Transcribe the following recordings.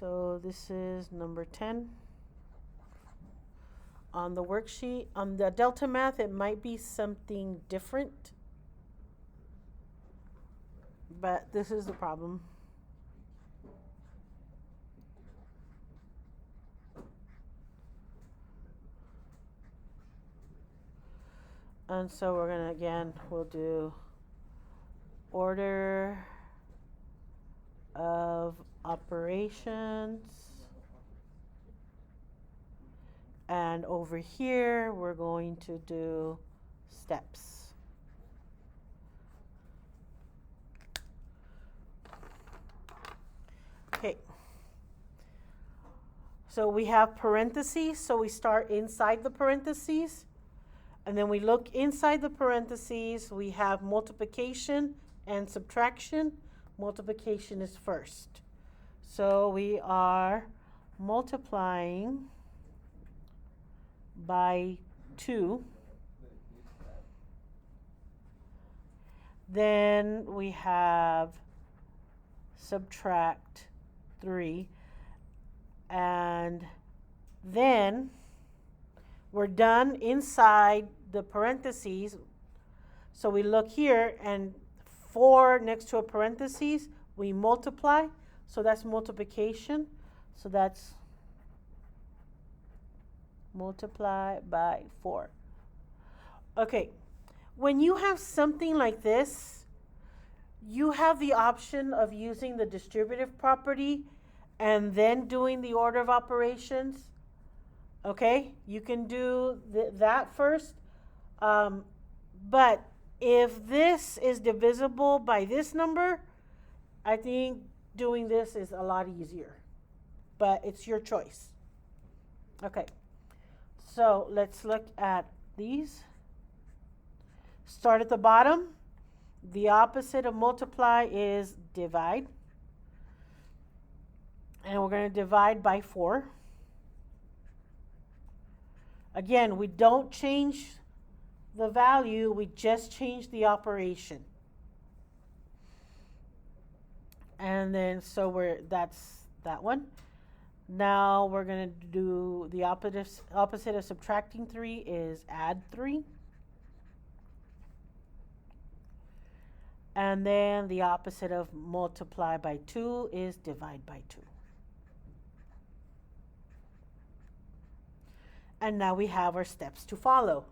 So this is number 10. On the worksheet, on the Delta Math, it might be something different. But this is the problem. And so we're going to, again, we'll do order of operations. And over here, we're going to do steps. Okay. So we have parentheses, so we start inside the parentheses. And then we look inside the parentheses, we have multiplication and subtraction. Multiplication is first. So we are multiplying by 2. Then we have subtract 3. And then we're done inside the parentheses. So we look here, and 4 next to a parentheses, we multiply. So that's multiplication. So that's multiply by 4. Okay, when you have something like this, you have the option of using the distributive property and then doing the order of operations. Okay, you can do that first. But if this is divisible by this number, I think doing this is a lot easier. But it's your choice. Okay, so let's look at these. Start at the bottom. The opposite of multiply is divide. And we're going to divide by 4. Again, we don't change the value, we just change the operation. And then so that's that one. Now we're going to do the opposite of subtracting 3 is add 3. And then the opposite of multiply by 2 is divide by 2. And now we have our steps to follow.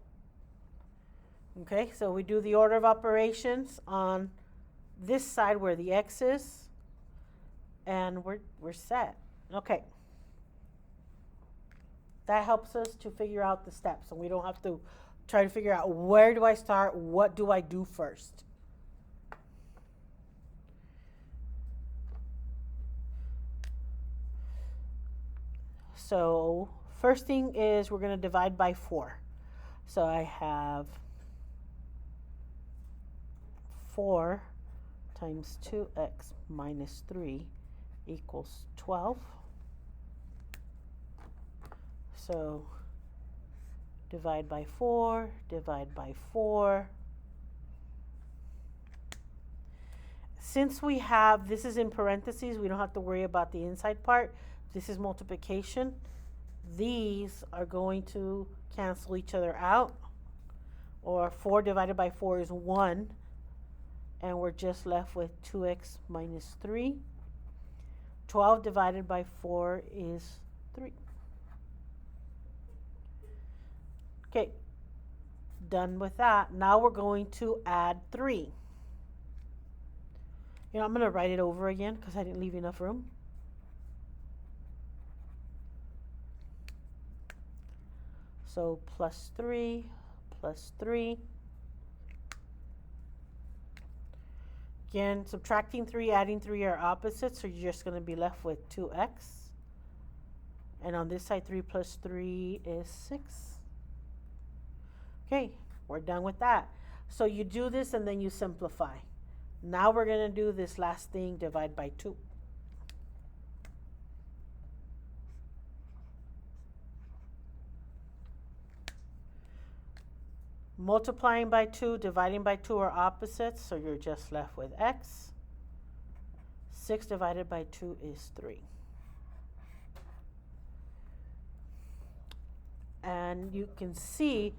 Okay, so we do the order of operations on this side where the X is, and we're set. Okay. That helps us to figure out the steps, and we don't have to try to figure out where do I start, what do I do first. So first thing is we're going to divide by 4. So I have 4 times 2x minus 3 equals 12. So divide by 4, divide by 4. Since we have, this is in parentheses, we don't have to worry about the inside part. This is multiplication. These are going to cancel each other out. Or 4 divided by 4 is 1. And we're just left with 2x minus 3. 12 divided by 4 is 3. Okay, done with that. Now we're going to add 3. You know, I'm going to write it over again because I didn't leave enough room. So plus 3, plus 3. Again, subtracting 3, adding 3 are opposites, so you're just going to be left with 2x. And on this side, 3 plus 3 is 6. Okay, we're done with that. So you do this and then you simplify. Now we're going to do this last thing, divide by 2. Multiplying by 2, dividing by 2 are opposites, so you're just left with x. 6 divided by 2 is 3. and you can see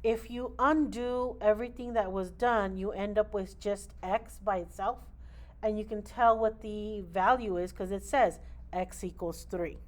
if you undo everything that was done, you end up with just x by itself, and you can tell what the value is because it says x equals 3.